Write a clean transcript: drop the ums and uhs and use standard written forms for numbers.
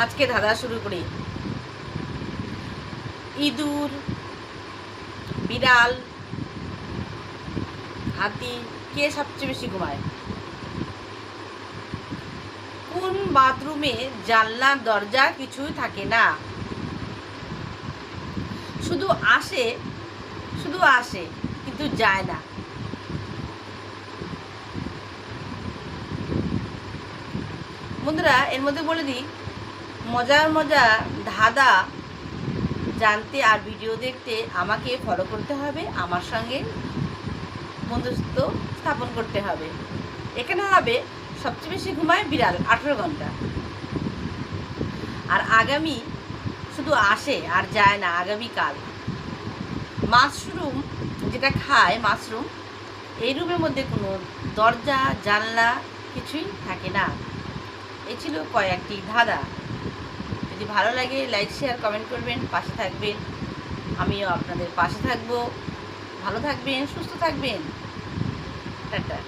আজকে ধাঁধা শুরু করি। ইঁদুর, বিড়াল, হাতি কে সবচেয়ে বেশি ঘুমায়? কোন বাথরুমে জানলা দরজা কিছুই থাকে না? শুধু আসে কিন্তু যায় না। বন্ধুরা, এর মধ্যে বলে দিই, মজার ধাঁধা জানতে আর ভিডিও দেখতে আমাকে ফলো করতে হবে, আমার সঙ্গে বন্ধুত্ব স্থাপন করতে হবে। এখানে হবে সবচেয়ে বেশি ঘুমায় বিড়াল 18 ঘন্টা। আর আগামী শুধু আসে আর যায় না, আগামীকাল। মাশরুম যেটা খায়, মাশরুম, এই রুমের মধ্যে কোনো দরজা জানলা কিছুই থাকে না। এই ছিল কয়েকটি ধাঁধা। যদি ভালো লাগে লাইক শেয়ার কমেন্ট করবেন, পাশে থাকবেন। আমিও আপনাদের পাশে থাকবো। ভালো থাকবেন, সুস্থ থাকবেন। টাটা।